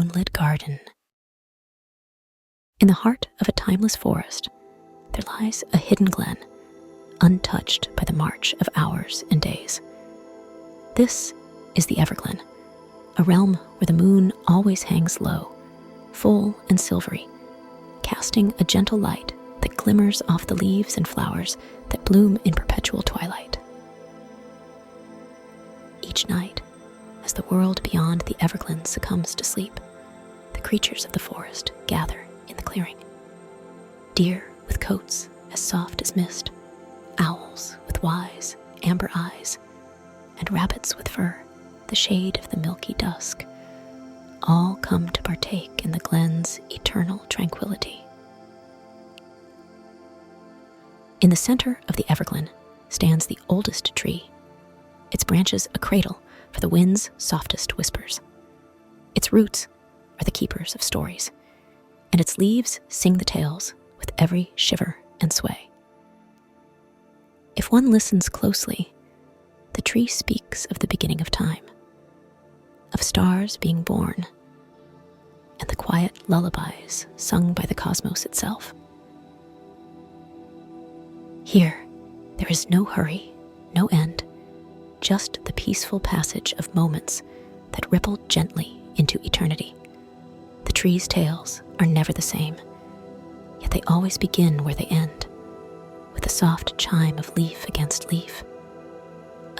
moonlit garden. In the heart of a timeless forest, there lies a hidden glen, untouched by the march of hours and days. This is the Everglen, a realm where the moon always hangs low, full and silvery, casting a gentle light that glimmers off the leaves and flowers that bloom in perpetual twilight. Each night, as the world beyond the Everglen succumbs to sleep, the creatures of the forest gather in the clearing. Deer with coats as soft as mist, owls with wise, amber eyes, and rabbits with fur, the shade of the milky dusk, all come to partake in the glen's eternal tranquility. In the center of the Everglen stands the oldest tree, its branches a cradle for the wind's softest whispers. Its roots are the keepers of stories, and its leaves sing the tales with every shiver and sway. If one listens closely, the tree speaks of the beginning of time, of stars being born, and the quiet lullabies sung by the cosmos itself. Here, there is no hurry, no end, just the peaceful passage of moments that ripple gently into eternity. The tree's tales are never the same, yet they always begin where they end, with a soft chime of leaf against leaf,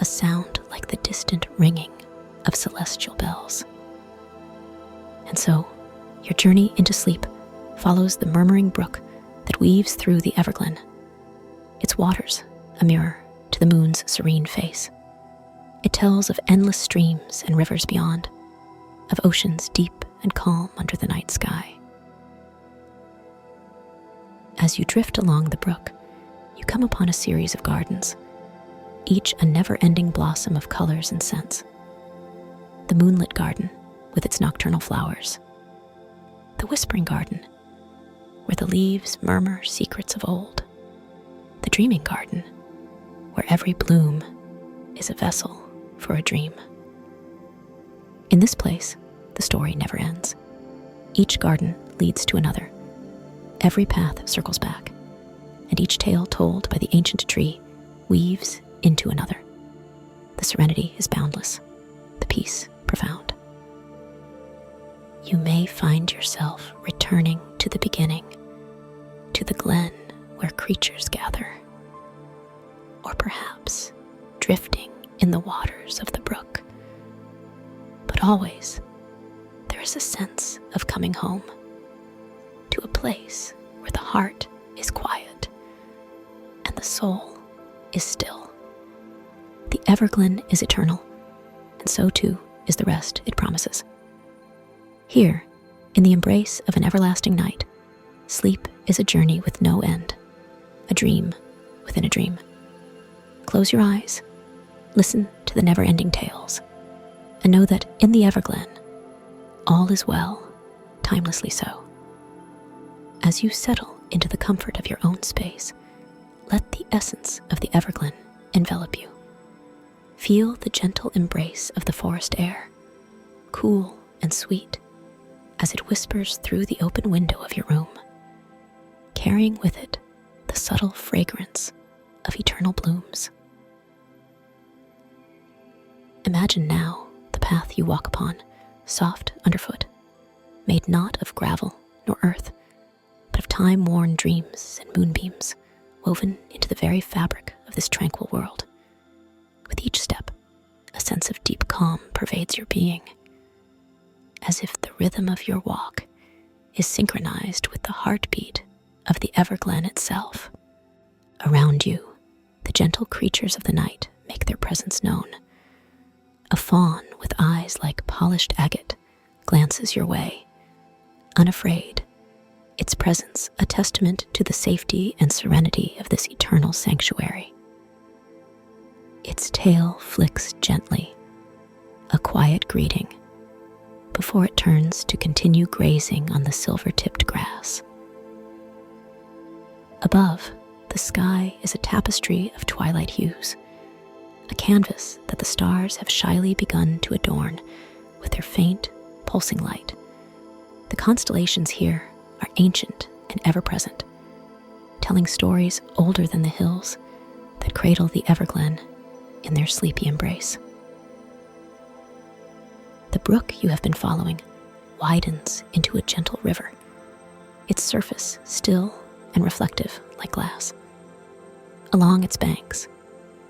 a sound like the distant ringing of celestial bells. And so, your journey into sleep follows the murmuring brook that weaves through the Everglen, its waters a mirror to the moon's serene face. It tells of endless streams and rivers beyond, of oceans deep and calm under the night sky. As you drift along the brook, you come upon a series of gardens, each a never-ending blossom of colors and scents. The moonlit garden with its nocturnal flowers, the whispering garden where the leaves murmur secrets of old, the dreaming garden where every bloom is a vessel for a dream. In this place, the story never ends. Each garden leads to another. Every path circles back, and each tale told by the ancient tree weaves into another. The serenity is boundless, the peace profound. You may find yourself returning to the beginning, to the glen where creatures gather, or perhaps drifting in the waters of the brook. But always, there is a sense of coming home, to a place where the heart is quiet and the soul is still. The Everglen is eternal, and so too is the rest it promises. Here, in the embrace of an everlasting night, sleep is a journey with no end, a dream within a dream. Close your eyes, listen to the never-ending tales, and know that in the Everglen, all is well, timelessly so. As you settle into the comfort of your own space, let the essence of the Everglen envelop you. Feel the gentle embrace of the forest air, cool and sweet, as it whispers through the open window of your room, carrying with it the subtle fragrance of eternal blooms. Imagine now the path you walk upon, soft underfoot, made not of gravel nor earth, but of time-worn dreams and moonbeams woven into the very fabric of this tranquil world. With each step, a sense of deep calm pervades your being, as if the rhythm of your walk is synchronized with the heartbeat of the Everglen itself. Around you, the gentle creatures of the night make their presence known. A fawn with eyes like polished agate glances your way, unafraid, its presence a testament to the safety and serenity of this eternal sanctuary. Its tail flicks gently, a quiet greeting, before it turns to continue grazing on the silver-tipped grass. Above, the sky is a tapestry of twilight hues, a canvas that the stars have shyly begun to adorn with their faint, pulsing light, The constellations here are ancient and ever-present, telling stories older than the hills that cradle the Everglen in their sleepy embrace. The brook you have been following widens into a gentle river, its surface still and reflective like glass. Along its banks,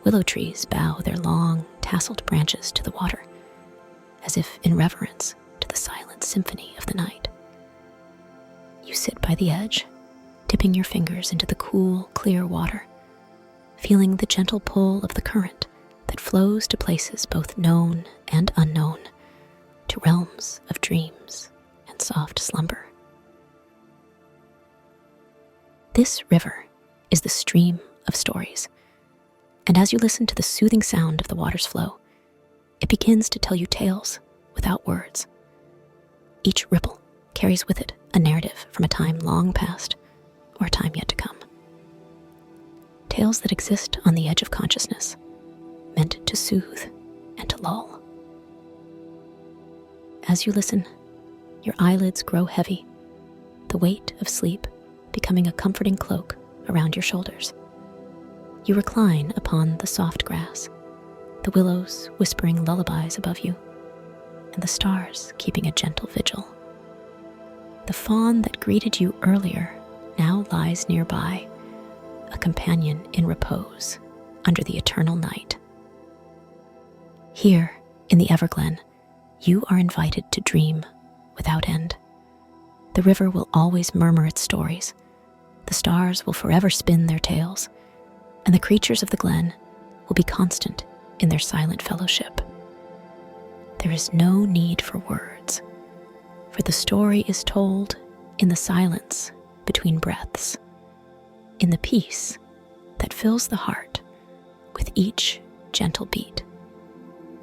willow trees bow their long, tasseled branches to the water, as if in reverence to the silent symphony of the night. You sit by the edge, dipping your fingers into the cool, clear water, feeling the gentle pull of the current that flows to places both known and unknown, to realms of dreams and soft slumber. This river is the stream of stories, and as you listen to the soothing sound of the water's flow, it begins to tell you tales without words. Each ripple carries with it a narrative from a time long past or a time yet to come. Tales that exist on the edge of consciousness, meant to soothe and to lull. As you listen, your eyelids grow heavy, the weight of sleep becoming a comforting cloak around your shoulders. You recline upon the soft grass, the willows whispering lullabies above you, and the stars keeping a gentle vigil. The fawn that greeted you earlier now lies nearby, a companion in repose under the eternal night. Here, in the Everglen, you are invited to dream without end. The river will always murmur its stories, the stars will forever spin their tales, and the creatures of the glen will be constant in their silent fellowship. There is no need for words, for the story is told in the silence between breaths, in the peace that fills the heart with each gentle beat.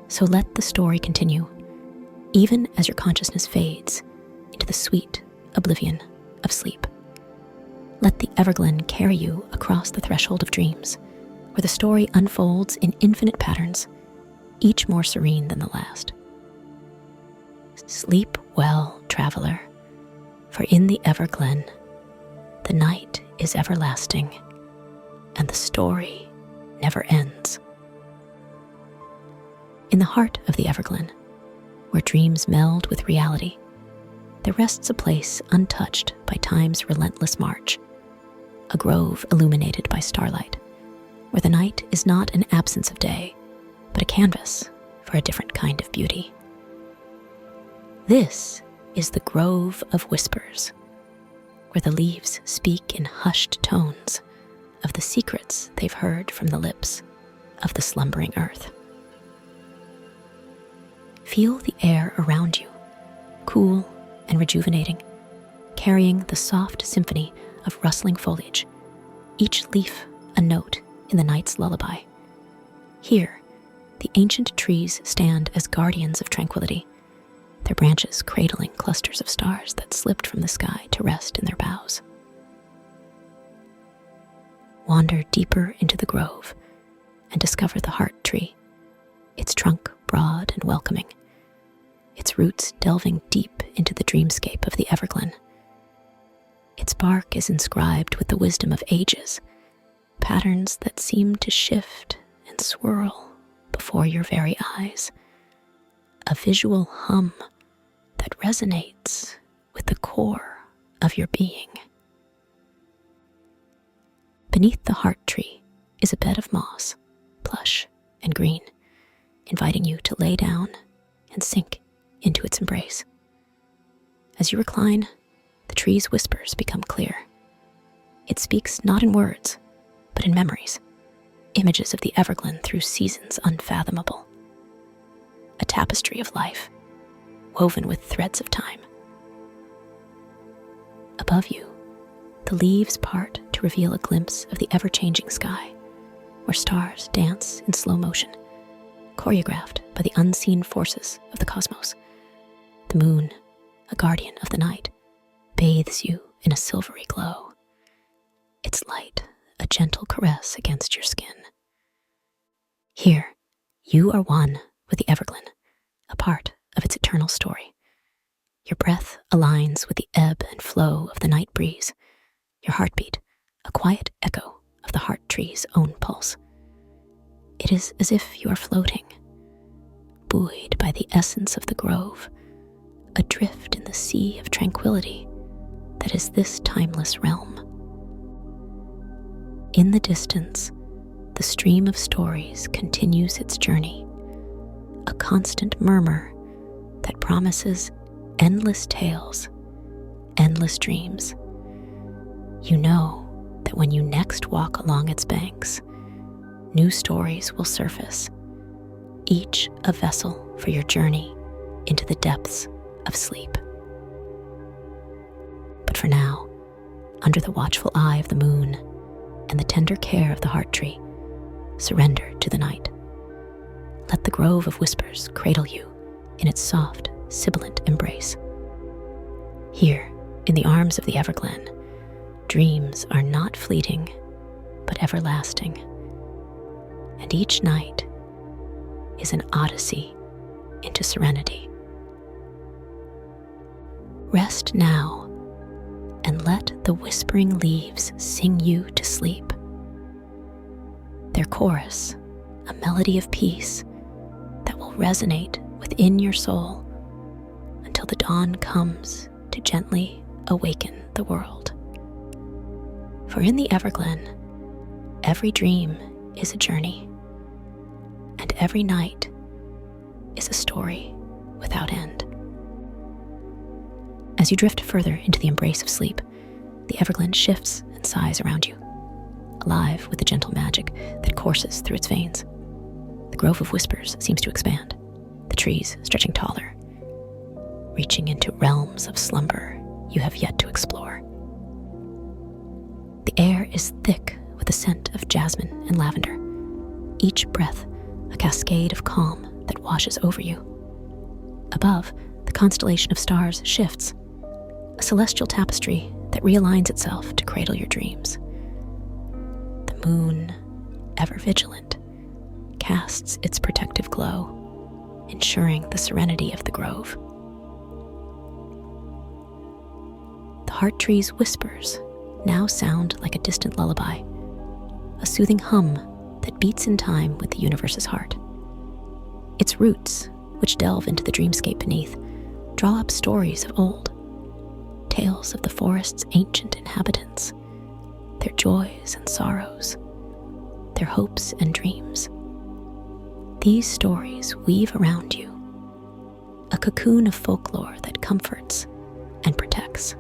So let the story continue, even as your consciousness fades into the sweet oblivion of sleep. Let the Everglen carry you across the threshold of dreams, where the story unfolds in infinite patterns, each more serene than the last. Sleep well, traveler, for in the Everglen, the night is everlasting, and the story never ends. In the heart of the Everglen, where dreams meld with reality, there rests a place untouched by time's relentless march, a grove illuminated by starlight, where the night is not an absence of day, but a canvas for a different kind of beauty. This is the Grove of Whispers, where the leaves speak in hushed tones of the secrets they've heard from the lips of the slumbering earth. Feel the air around you, cool and rejuvenating, carrying the soft symphony of rustling foliage, each leaf a note in the night's lullaby. Here, the ancient trees stand as guardians of tranquility, their branches cradling clusters of stars that slipped from the sky to rest in their boughs. Wander deeper into the grove and discover the heart tree, its trunk broad and welcoming, its roots delving deep into the dreamscape of the Everglen. Its bark is inscribed with the wisdom of ages, patterns that seem to shift and swirl before your very eyes, a visual hum that resonates with the core of your being. Beneath the heart tree is a bed of moss, plush and green, inviting you to lay down and sink into its embrace. As you recline, the tree's whispers become clear. It speaks not in words, but in memories, images of the Everglen through seasons unfathomable. A tapestry of life, woven with threads of time. Above you, the leaves part to reveal a glimpse of the ever-changing sky, where stars dance in slow motion, choreographed by the unseen forces of the cosmos. The moon, a guardian of the night, bathes you in a silvery glow, its light a gentle caress against your skin. Here, you are one with the Everglen, a part of its eternal story. Your breath aligns with the ebb and flow of the night breeze. Your heartbeat, a quiet echo of the heart tree's own pulse. It is as if you are floating, buoyed by the essence of the grove, adrift in the sea of tranquility that is this timeless realm. In the distance, the stream of stories continues its journey, a constant murmur that promises endless tales, endless dreams. You know that when you next walk along its banks, new stories will surface, each a vessel for your journey into the depths of sleep. But for now, under the watchful eye of the moon and the tender care of the heart tree, surrender to the night. Let the grove of whispers cradle you in its soft, sibilant embrace. Here, in the arms of the Everglen, dreams are not fleeting, but everlasting. And each night is an odyssey into serenity. Rest now and let the whispering leaves sing you to sleep. Their chorus, a melody of peace that will resonate within your soul until the dawn comes to gently awaken the world. For in the Everglen, every dream is a journey, and every night is a story without end. As you drift further into the embrace of sleep, the Everglen shifts and sighs around you, alive with the gentle magic that courses through its veins. The grove of whispers seems to expand, the trees stretching taller, reaching into realms of slumber you have yet to explore. The air is thick with the scent of jasmine and lavender, each breath a cascade of calm that washes over you. Above, the constellation of stars shifts, a celestial tapestry that realigns itself to cradle your dreams. The moon, ever vigilant, casts its protective glow, ensuring the serenity of the grove. The heart tree's whispers now sound like a distant lullaby, a soothing hum that beats in time with the universe's heart. Its roots, which delve into the dreamscape beneath, draw up stories of old, tales of the forest's ancient inhabitants, their joys and sorrows, their hopes and dreams. These stories weave around you, a cocoon of folklore that comforts and protects.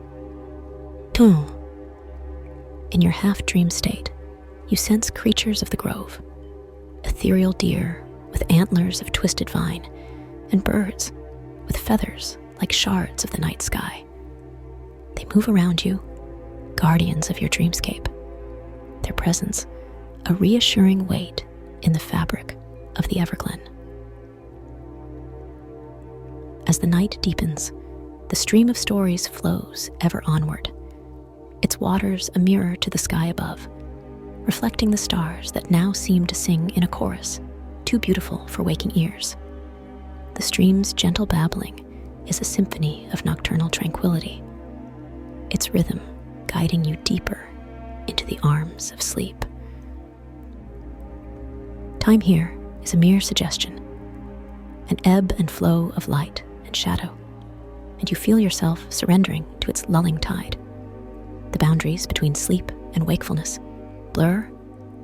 In your half-dream state, you sense creatures of the grove, ethereal deer with antlers of twisted vine, and birds with feathers like shards of the night sky. They move around you, guardians of your dreamscape, their presence a reassuring weight in the fabric of the Everglen. As the night deepens, the stream of stories flows ever onward, its waters a mirror to the sky above, reflecting the stars that now seem to sing in a chorus, too beautiful for waking ears. The stream's gentle babbling is a symphony of nocturnal tranquility, its rhythm guiding you deeper into the arms of sleep. Time here is a mere suggestion, an ebb and flow of light and shadow, and you feel yourself surrendering to its lulling tide. The boundaries between sleep and wakefulness blur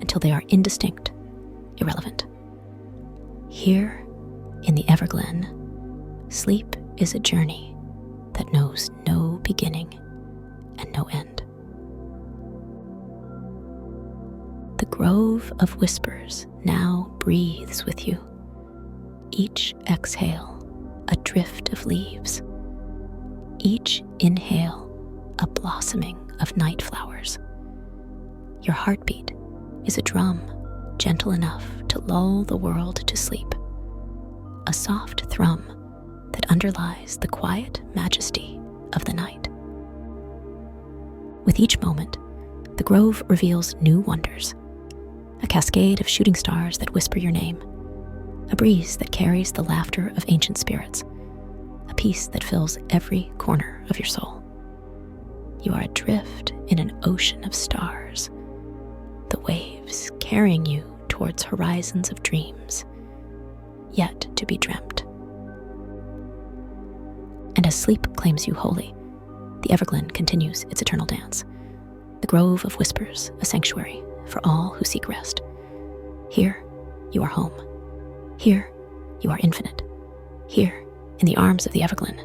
until they are indistinct, irrelevant. Here, in the Everglen, sleep is a journey that knows no beginning and no end. The grove of whispers now breathes with you, each exhale a drift of leaves, each inhale a blossoming of night flowers. Your heartbeat is a drum gentle enough to lull the world to sleep, a soft thrum that underlies the quiet majesty of the night. With each moment, the grove reveals new wonders, a cascade of shooting stars that whisper your name, a breeze that carries the laughter of ancient spirits, a peace that fills every corner of your soul. You are adrift in an ocean of stars, the waves carrying you towards horizons of dreams, yet to be dreamt. And as sleep claims you wholly, the Everglen continues its eternal dance, the grove of whispers, a sanctuary for all who seek rest. Here, you are home. Here, you are infinite. Here, in the arms of the Everglen,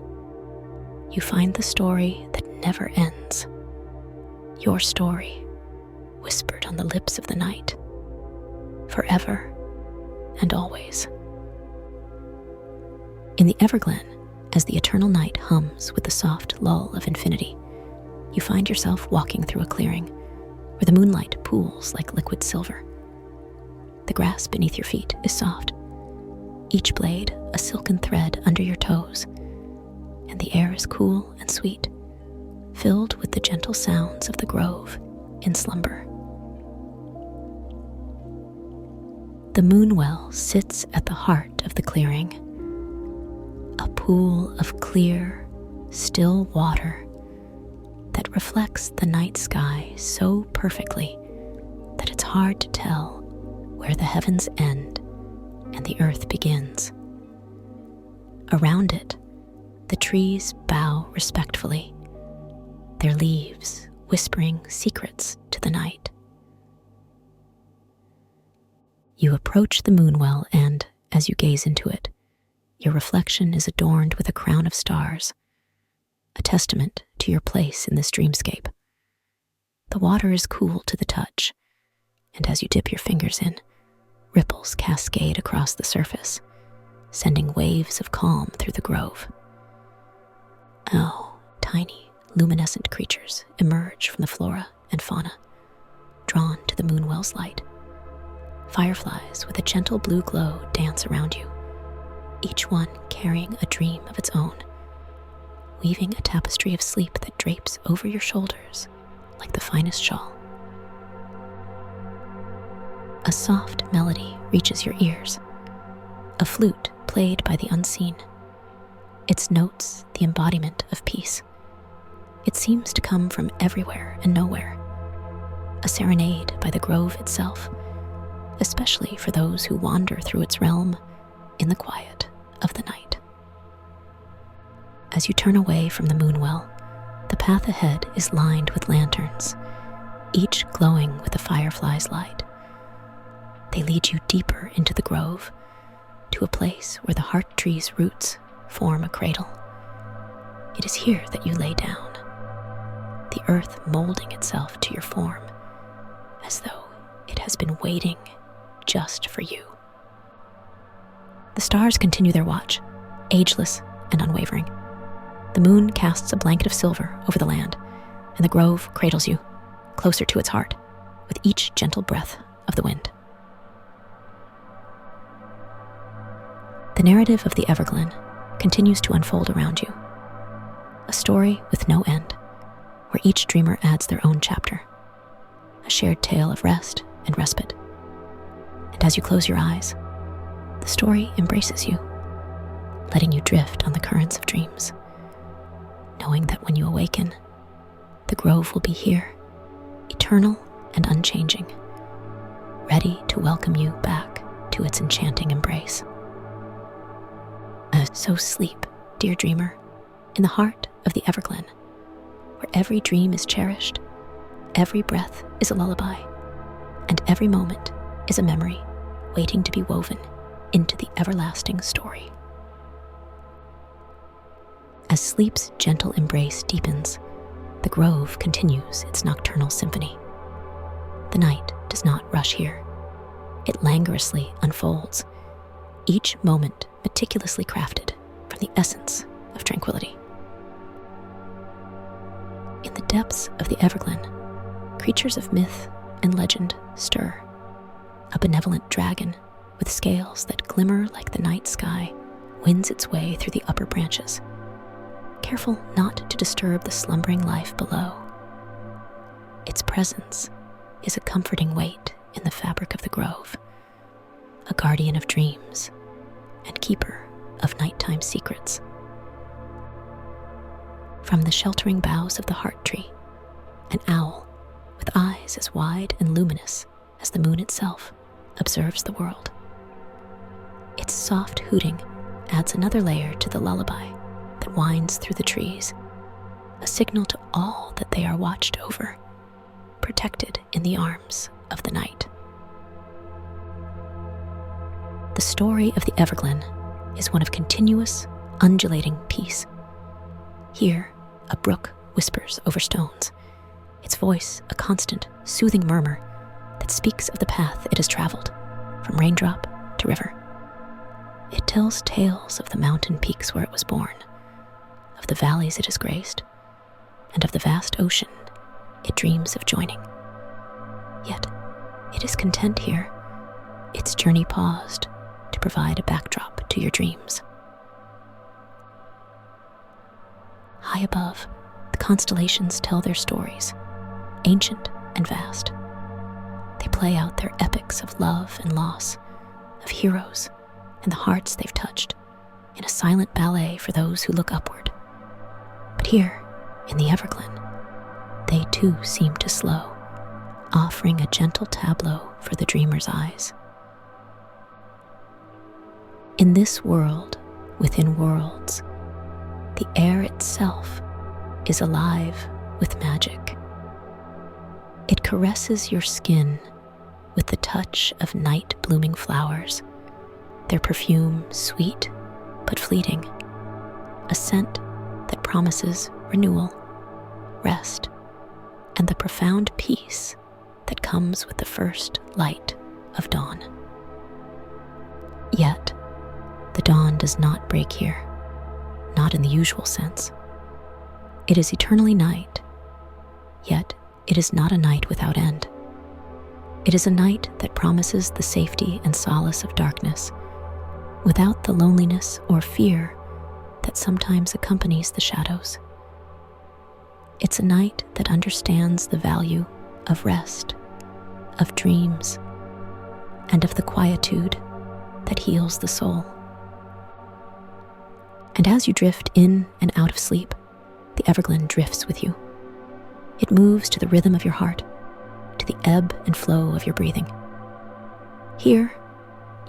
you find the story that never ends. Your story, whispered on the lips of the night, forever and always. In the Everglen, as the eternal night hums with the soft lull of infinity, you find yourself walking through a clearing where the moonlight pools like liquid silver. The grass beneath your feet is soft, each blade a silken thread under your toes, and the air is cool and sweet, filled with the gentle sounds of the grove in slumber. The moonwell sits at the heart of the clearing, a pool of clear, still water that reflects the night sky so perfectly that it's hard to tell where the heavens end and the earth begins. Around it, the trees bow respectfully, their leaves whispering secrets to the night. You approach the moonwell and, as you gaze into it, your reflection is adorned with a crown of stars, a testament to your place in this dreamscape. The water is cool to the touch, and as you dip your fingers in, ripples cascade across the surface, sending waves of calm through the grove. Oh, tiny, luminescent creatures emerge from the flora and fauna, drawn to the moonwell's light. Fireflies with a gentle blue glow dance around you, each one carrying a dream of its own, weaving a tapestry of sleep that drapes over your shoulders like the finest shawl. A soft melody reaches your ears, a flute played by the unseen, its notes the embodiment of peace. It seems to come from everywhere and nowhere, a serenade by the grove itself, especially for those who wander through its realm in the quiet of the night. As you turn away from the moonwell, the path ahead is lined with lanterns, each glowing with a firefly's light. They lead you deeper into the grove, to a place where the heart tree's roots form a cradle. It is here that you lay down, the earth molding itself to your form, as though it has been waiting just for you. The stars continue their watch, ageless and unwavering. The moon casts a blanket of silver over the land, and the grove cradles you, closer to its heart, with each gentle breath of the wind. The narrative of the Everglen continues to unfold around you, a story with no end, where each dreamer adds their own chapter, a shared tale of rest and respite. And as you close your eyes, the story embraces you, letting you drift on the currents of dreams, knowing that when you awaken, the grove will be here, eternal and unchanging, ready to welcome you back to its enchanting embrace. So sleep, dear dreamer, in the heart of the Everglen, where every dream is cherished, every breath is a lullaby, and every moment is a memory waiting to be woven into the everlasting story. As sleep's gentle embrace deepens, the grove continues its nocturnal symphony. The night does not rush here. It languorously unfolds, each moment meticulously crafted from the essence of tranquility. In the depths of the Everglen, creatures of myth and legend stir. A benevolent dragon with scales that glimmer like the night sky wins its way through the upper branches, careful not to disturb the slumbering life below. Its presence is a comforting weight in the fabric of the grove, a guardian of dreams and keeper of nighttime secrets. From the sheltering boughs of the heart tree, an owl with eyes as wide and luminous as the moon itself observes the world. Its soft hooting adds another layer to the lullaby that winds through the trees, a signal to all that they are watched over, protected in the arms of the night. The story of the Everglen is one of continuous, undulating peace. Here, a brook whispers over stones, its voice a constant, soothing murmur that speaks of the path it has traveled, from raindrop to river. It tells tales of the mountain peaks where it was born, of the valleys it has graced, and of the vast ocean it dreams of joining. Yet, it is content here, its journey paused to provide a backdrop to your dreams. High above, the constellations tell their stories, ancient and vast. They play out their epics of love and loss, of heroes and the hearts they've touched, in a silent ballet for those who look upward. But here, in the Everglen, they too seem to slow, offering a gentle tableau for the dreamer's eyes. In this world, within worlds, the air itself is alive with magic. It caresses your skin with the touch of night-blooming flowers, their perfume sweet but fleeting, a scent that promises renewal, rest, and the profound peace that comes with the first light of dawn. Yet, the dawn does not break here, not in the usual sense. It is eternally night, yet it is not a night without end. It is a night that promises the safety and solace of darkness, without the loneliness or fear that sometimes accompanies the shadows. It's a night that understands the value of rest, of dreams, and of the quietude that heals the soul. And as you drift in and out of sleep, the Everglen drifts with you. It moves to the rhythm of your heart, to the ebb and flow of your breathing. Here,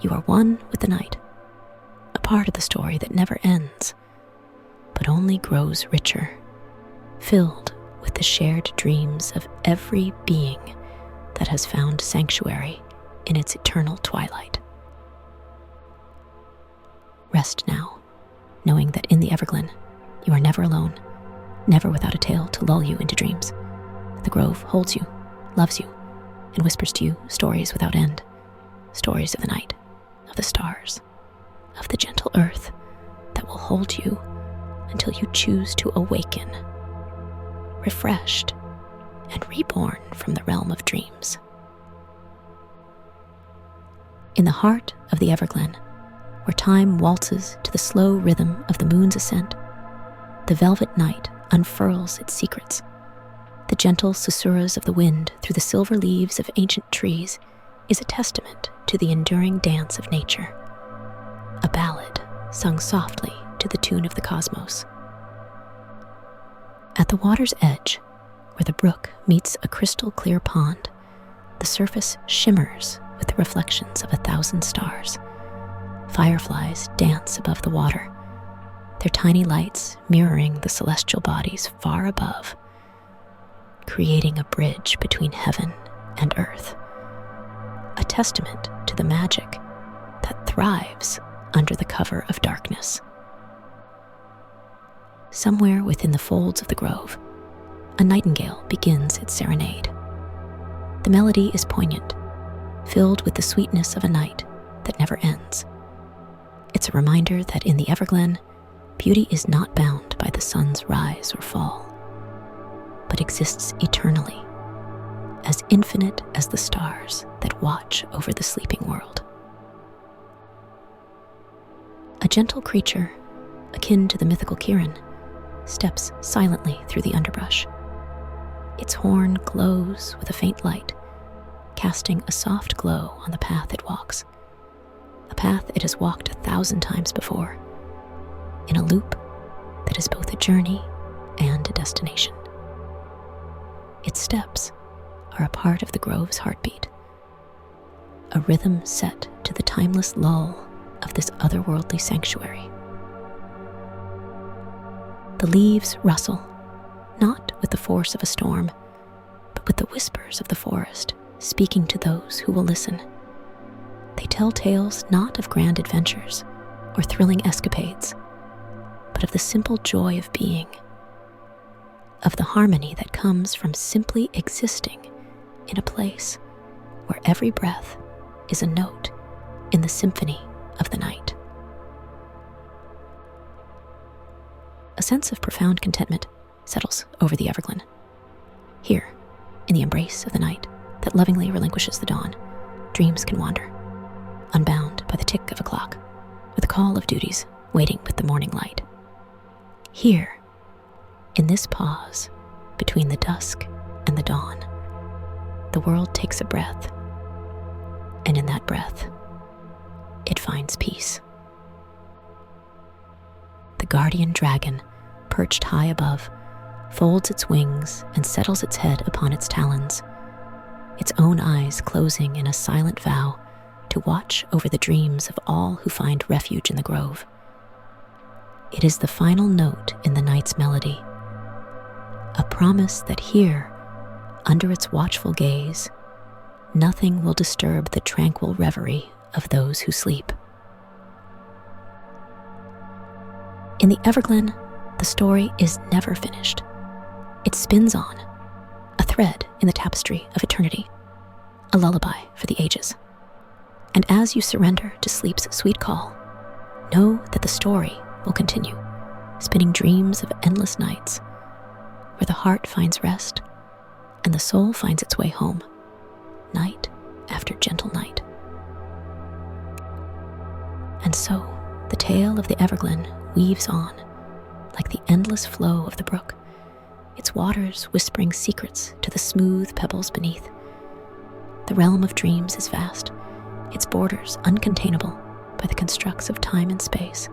you are one with the night, a part of the story that never ends, but only grows richer, filled with the shared dreams of every being that has found sanctuary in its eternal twilight. Rest now, knowing that in the Everglen, you are never alone, never without a tale to lull you into dreams. The grove holds you, loves you, and whispers to you stories without end, stories of the night, of the stars, of the gentle earth that will hold you until you choose to awaken, refreshed and reborn from the realm of dreams. In the heart of the Everglen, where time waltzes to the slow rhythm of the moon's ascent, the velvet night unfurls its secrets. The gentle susurrus of the wind through the silver leaves of ancient trees is a testament to the enduring dance of nature, a ballad sung softly to the tune of the cosmos. At the water's edge, where the brook meets a crystal-clear pond, the surface shimmers with the reflections of 1,000 stars. Fireflies dance above the water, their tiny lights mirroring the celestial bodies far above, creating a bridge between heaven and earth, a testament to the magic that thrives under the cover of darkness. Somewhere within the folds of the grove, a nightingale begins its serenade. The melody is poignant, filled with the sweetness of a night that never ends. It's a reminder that in the Everglen, beauty is not bound by the sun's rise or fall, but exists eternally, as infinite as the stars that watch over the sleeping world. A gentle creature, akin to the mythical Kirin, steps silently through the underbrush. Its horn glows with a faint light, casting a soft glow on the path it walks, a path it has walked 1,000 times before, in a loop that is both a journey and a destination. Its steps are a part of the grove's heartbeat, a rhythm set to the timeless lull of this otherworldly sanctuary. The leaves rustle, not with the force of a storm, but with the whispers of the forest speaking to those who will listen. They tell tales not of grand adventures or thrilling escapades, but of the simple joy of being, of the harmony that comes from simply existing in a place where every breath is a note in the symphony of the night. A sense of profound contentment settles over the Everglen. Here, in the embrace of the night that lovingly relinquishes the dawn, dreams can wander, unbound by the tick of a clock or the call of duties waiting with the morning light. Here, in this pause between the dusk and the dawn, the world takes a breath, and in that breath, it finds peace. The guardian dragon, perched high above, folds its wings and settles its head upon its talons, its own eyes closing in a silent vow to watch over the dreams of all who find refuge in the grove. It is the final note in the night's melody, a promise that here, under its watchful gaze, nothing will disturb the tranquil reverie of those who sleep. In the Everglen, the story is never finished. It spins on, a thread in the tapestry of eternity, a lullaby for the ages. And as you surrender to sleep's sweet call, know that the story will continue, spinning dreams of endless nights, where the heart finds rest and the soul finds its way home, night after gentle night. And so, the tale of the Everglen weaves on, like the endless flow of the brook, its waters whispering secrets to the smooth pebbles beneath. The realm of dreams is vast, its borders uncontainable by the constructs of time and space.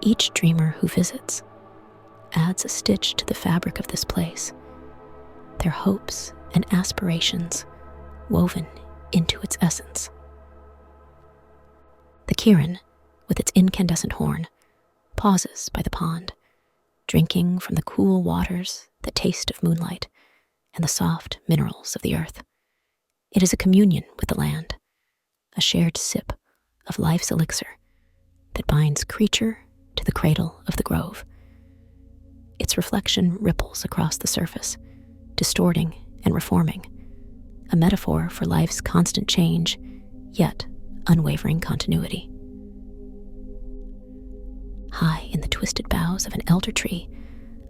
Each dreamer who visits adds a stitch to the fabric of this place, their hopes and aspirations woven into its essence. The Kirin, with its incandescent horn, pauses by the pond, drinking from the cool waters that taste of moonlight and the soft minerals of the earth. It is a communion with the land, a shared sip of life's elixir that binds creature to the cradle of the grove. Its reflection ripples across the surface, distorting and reforming, a metaphor for life's constant change, yet unwavering continuity. High in the twisted boughs of an elder tree,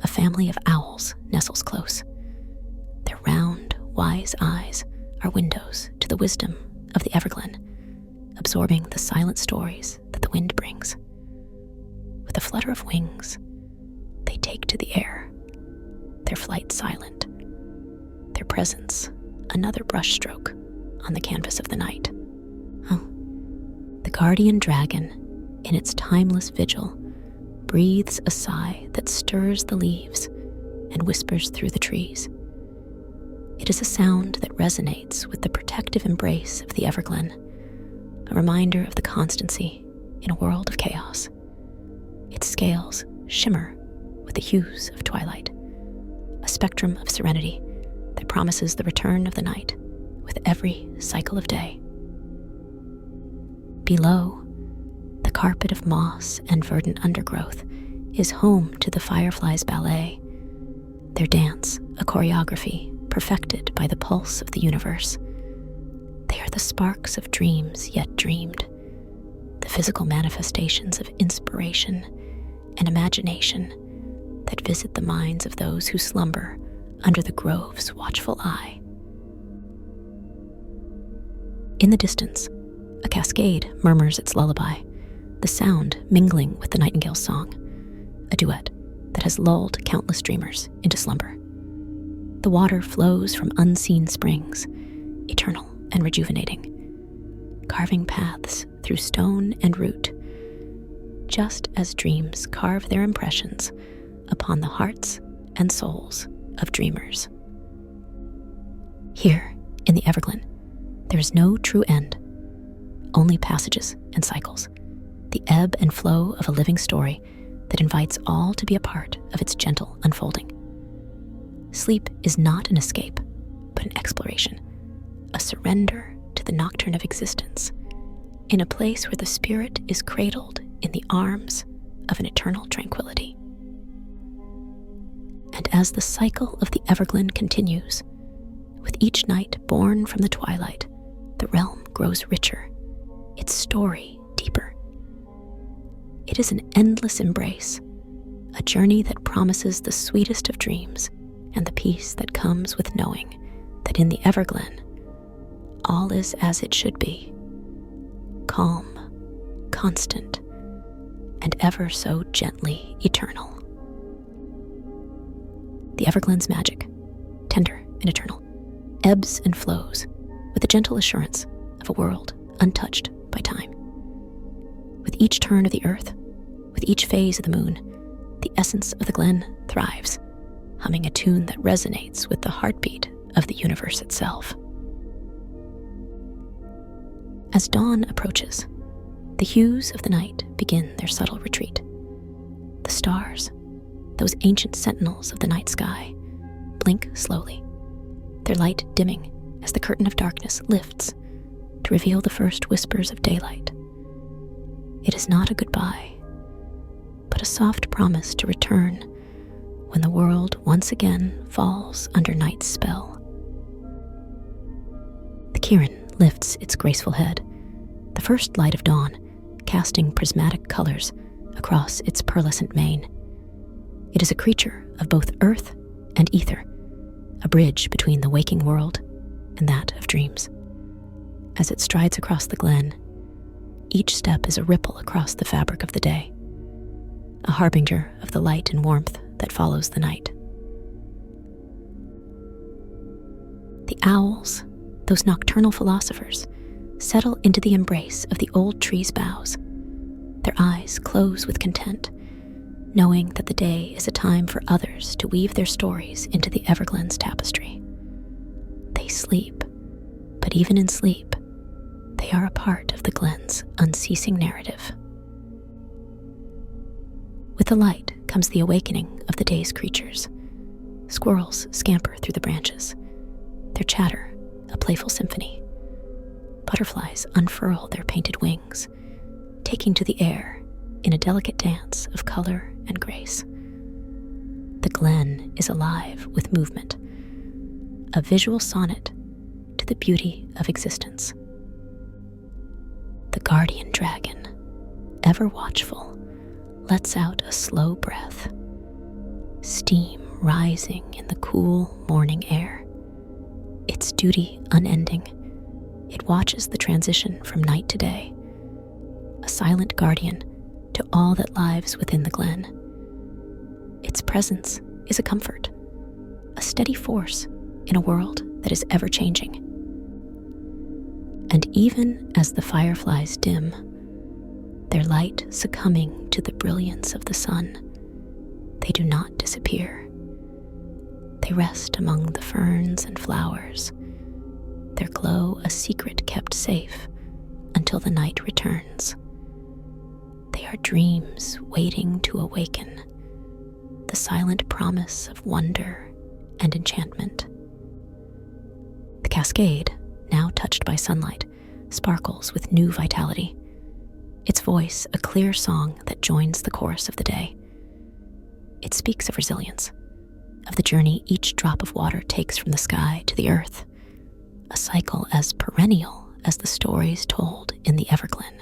a family of owls nestles close. Their round, wise eyes are windows to the wisdom of the Everglen, absorbing the silent stories that the wind brings. With a flutter of wings, they take to the air, their flight silent, their presence another brushstroke on the canvas of the night. The guardian dragon, in its timeless vigil, breathes a sigh that stirs the leaves and whispers through the trees. It is a sound that resonates with the protective embrace of the Everglen, a reminder of the constancy in a world of chaos. Its scales shimmer with the hues of twilight, a spectrum of serenity that promises the return of the night with every cycle of day. Below, the carpet of moss and verdant undergrowth is home to the fireflies' ballet, their dance a choreography perfected by the pulse of the universe. They are the sparks of dreams yet dreamed, the physical manifestations of inspiration and imagination that visit the minds of those who slumber under the grove's watchful eye. In the distance, a cascade murmurs its lullaby, the sound mingling with the nightingale's song, a duet that has lulled countless dreamers into slumber. The water flows from unseen springs, eternal and rejuvenating, carving paths through stone and root. Just as dreams carve their impressions upon the hearts and souls of dreamers. Here, in the Everglen, there is no true end, only passages and cycles, the ebb and flow of a living story that invites all to be a part of its gentle unfolding. Sleep is not an escape, but an exploration, a surrender to the nocturne of existence, in a place where the spirit is cradled in the arms of an eternal tranquility. And as the cycle of the Everglen continues, with each night born from the twilight, the realm grows richer, its story deeper. It is an endless embrace, a journey that promises the sweetest of dreams and the peace that comes with knowing that in the Everglen, all is as it should be, calm, constant, and ever so gently eternal. The Everglen's magic, tender and eternal, ebbs and flows with the gentle assurance of a world untouched by time. With each turn of the earth, with each phase of the moon, the essence of the glen thrives, humming a tune that resonates with the heartbeat of the universe itself. As dawn approaches, the hues of the night begin their subtle retreat. The stars, those ancient sentinels of the night sky, blink slowly, their light dimming as the curtain of darkness lifts to reveal the first whispers of daylight. It is not a goodbye, but a soft promise to return when the world once again falls under night's spell. The Kirin lifts its graceful head, the first light of dawn casting prismatic colors across its pearlescent mane. It is a creature of both earth and ether, a bridge between the waking world and that of dreams. As it strides across the glen, each step is a ripple across the fabric of the day, a harbinger of the light and warmth that follows the night. The owls, those nocturnal philosophers, settle into the embrace of the old tree's boughs. Their eyes close with content, knowing that the day is a time for others to weave their stories into the Everglen's tapestry. They sleep, but even in sleep, they are a part of the glen's unceasing narrative. With the light comes the awakening of the day's creatures. Squirrels scamper through the branches, their chatter a playful symphony. Butterflies unfurl their painted wings, taking to the air in a delicate dance of color and grace. The glen is alive with movement, a visual sonnet to the beauty of existence. The guardian dragon, ever watchful, lets out a slow breath, steam rising in the cool morning air. Its duty unending, it watches the transition from night to day, a silent guardian to all that lives within the glen. Its presence is a comfort, a steady force in a world that is ever changing. And even as the fireflies dim, their light succumbing to the brilliance of the sun, they do not disappear. They rest among the ferns and flowers, their glow a secret kept safe until the night returns. They are dreams waiting to awaken, the silent promise of wonder and enchantment. The cascade, now touched by sunlight, sparkles with new vitality, its voice a clear song that joins the chorus of the day. It speaks of resilience, of the journey each drop of water takes from the sky to the earth, a cycle as perennial as the stories told in the Everglen.